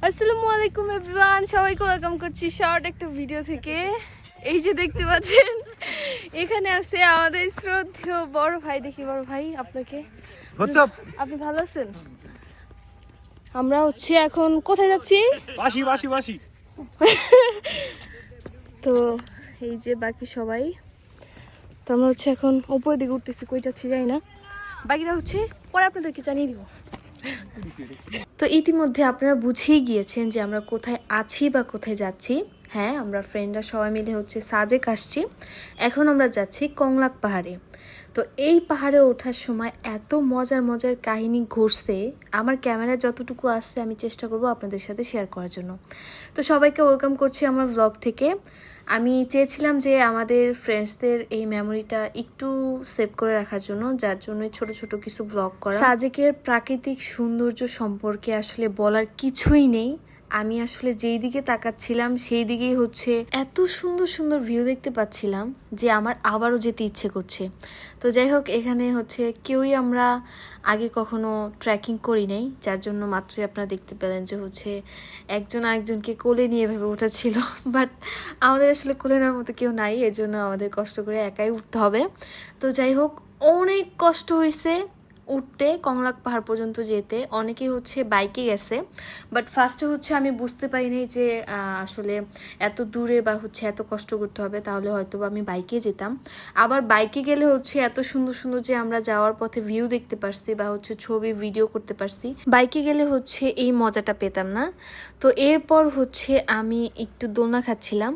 আসসালামু আলাইকুম এভরিওয়ান, সবাইকে ওয়েলকাম করছি শর্ট একটা ভিডিও থেকে। এই যে দেখতে পাচ্ছেন এখানে আছে আমাদের শ্রদ্ধেয় বড় ভাই। দেখি বড় ভাই আপনাকে, আপনি ভালো আছেন? আমরা হচ্ছে এখন কোথায় যাচ্ছি? বাসি বাসি বাসি। তো এই যে বাকি সবাই, তো আমরা হচ্ছে এখন উপরের দিকে উঠতেছি, কই যাচ্ছি জানি না, বাকিটা হচ্ছে পরে আপনাদেরকে জানিয়ে দিব। তো ইতিমধ্যে আপনারা বুঝেই গিয়েছেন যে আমরা কোথায় আছি বা কোথায় যাচ্ছি। হ্যাঁ, আমরা ফ্রেন্ডরা সবাই মিলে হচ্ছে সাজেক আসছি। এখন আমরা যাচ্ছি কংলাক পাহাড়ে। তো এই পাহাড়ে ওঠার সময় এত মজার মজার কাহিনী ঘটছে, আমার ক্যামেরায় যতটুকু আসছে আমি চেষ্টা করব আপনাদের সাথে শেয়ার করার জন্য। তো সবাইকে ওয়েলকাম করছি আমার ব্লগ থেকে। আমি চেয়েছিলাম যে আমাদের ফ্রেন্ডসদের এই মেমোরিটা একটু সেভ করে রাখার জন্য, যার জন্য ছোট ছোট কিছু ব্লগ করা। সাজেকের প্রাকৃতিক সৌন্দর্য সম্পর্কে আসলে বলার কিছুই নেই। আমি আসলে যেই দিকে তাকাচ্ছিলাম সেই দিকেই হচ্ছে এত সুন্দর সুন্দর ভিউ দেখতে পাচ্ছিলাম যে আমার আবারও যেতে ইচ্ছে করছে। তো যাই হোক, এখানে হচ্ছে কেউই আমরা আগে কখনো ট্রেকিং করি নাই, যার জন্য মাত্রই আপনারা দেখতে পেলেন যে হচ্ছে একজন আরেকজনকে কোলে নিয়ে ভেবে ওঠা ছিল। বাট আমাদের আসলে কোলে নেওয়ার মতো কেউ নাই, এর জন্য আমাদের কষ্ট করে একাই উঠতে হবে। তো যাই হোক, অনেক কষ্ট হয়েছে উঠতে, কংলাক পাহাড় পর্যন্ত যেতে। অনেকেই হচ্ছে বাইকে গেছে, বাট ফার্স্টে হচ্ছে আমি বুঝতে পারিনি যে আসলে এত দূরে বা হচ্ছে এত কষ্ট করতে হবে, তাহলে হয়তো আমি বাইকে যেতাম। আবার বাইকে গেলে হচ্ছে এত সুন্দর সুন্দর যে আমরা যাওয়ার পথে ভিউ দেখতে পারছি বা হচ্ছে ছবি ভিডিও করতে পারছি, বাইকে গেলে হচ্ছে এই মজাটা পেতাম না। তো এরপর হচ্ছে আমি একটু দোলনা খাচ্ছিলাম,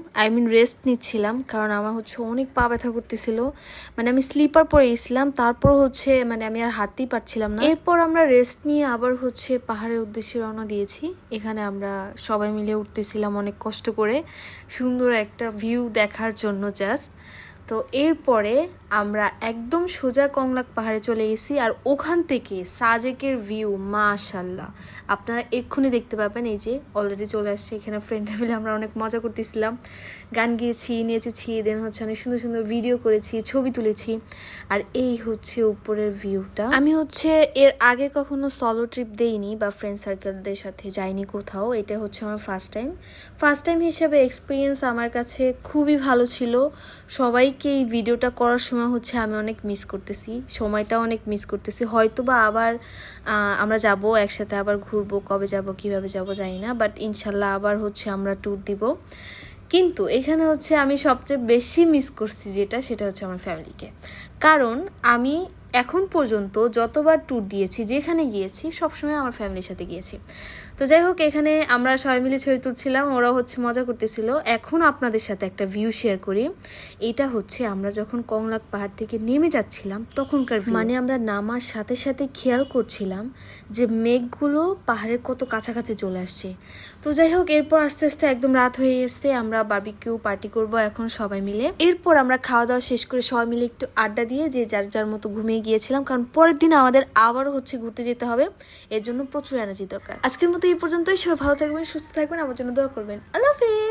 রেস্ট নিচ্ছিলাম, কারণ আমার হচ্ছে অনেক পা ব্যথা করতেছিল। মানে আমি স্লিপার পরে গেছিলাম, তারপর হচ্ছে আমি আর হাঁটতেই পারছিলাম না। এরপর আমরা রেস্ট নিয়ে আবার হচ্ছে পাহাড়ের উদ্দেশ্যে রওনা দিয়েছি। এখানে আমরা সবাই মিলে উঠতেছিলাম অনেক কষ্ট করে, সুন্দর একটা ভিউ দেখার জন্য জাস্ট। তো এরপরে আমরা একদম সোজা কংলাক পাহাড়ে চলে গেছি, আর ওখান থেকে সাজেকের ভিউ মাশাল্লাহ আপনারা এক্ষুনি দেখতে পাবেন। এই যে অলরেডি চলে আসছে, এখানে ফ্রেন্ডরা মিলে আমরা অনেক মজা করতেছিলাম, গান গিয়েছি, নেচেছি, দেন হচ্ছে অনেক সুন্দর সুন্দর ভিডিও করেছি, ছবি তুলেছি। আর এই হচ্ছে উপরের ভিউটা। আমি হচ্ছে এর আগে কখনো সলো ট্রিপ দেইনি বা ফ্রেন্ড সার্কেলদের সাথে যাইনি কোথাও, এটা হচ্ছে আমার ফার্স্ট টাইম হিসেবে এক্সপিরিয়েন্স আমার কাছে খুবই ভালো ছিল। সবাইকে এই ভিডিওটা করার সময় হচ্ছে আমি অনেক মিস করতেছি, সময়টাও অনেক মিস করতেছি। হয়তো বা আবার আমরা যাব একসাথে, আবার ঘুরবো, কবে যাব কিভাবে যাব জানি না, বাট ইনশাল্লাহ আবার হচ্ছে আমরা ট্যুর দিব। কিন্তু এখানে হচ্ছে আমি সবচেয়ে বেশি মিস করছি সেটা হচ্ছে আমার ফ্যামিলিকে। কারণ আমি এখন পর্যন্ত যতবার ট্যুর দিয়েছি, যেখানে গিয়েছি, সবসময় আমার ফ্যামিলির সাথে গিয়েছি। তো যাই হোক, এখানে আমরা সবাই মিলে ছবি তুলছিলাম, ওরা হচ্ছে মজা করতেছিল। এখন আপনাদের সাথে একটা ভিউ শেয়ার করি। এটা হচ্ছে আমরা যখন কংলাক পাহাড় থেকে নেমে যাচ্ছিলাম তখনকার আমরা নামার সাথে সাথে খেয়াল করছিলাম যে মেঘগুলো পাহাড়ের কত কাছাকাছি চলে আসছে। তো যাই হোক, এরপর আস্তে আস্তে একদম রাত হয়ে গেছে, আমরা বারবিকিউ পার্টি করব এখন সবাই মিলে। এরপর আমরা খাওয়া দাওয়া শেষ করে সবাই মিলে একটু আড্ডা দিয়ে যে যার যার মতো ঘুমিয়ে গিয়েছিলাম, কারণ পরের দিন আমাদের আবারও হচ্ছে ঘুরতে যেতে হবে, এর জন্য প্রচুর এনার্জি দরকার। আজকের মতো এই পর্যন্তই। সবাই ভালো থাকবেন, সুস্থ থাকবেন, আমার জন্য দোয়া করবেন। আল্লাহ হাফেজ।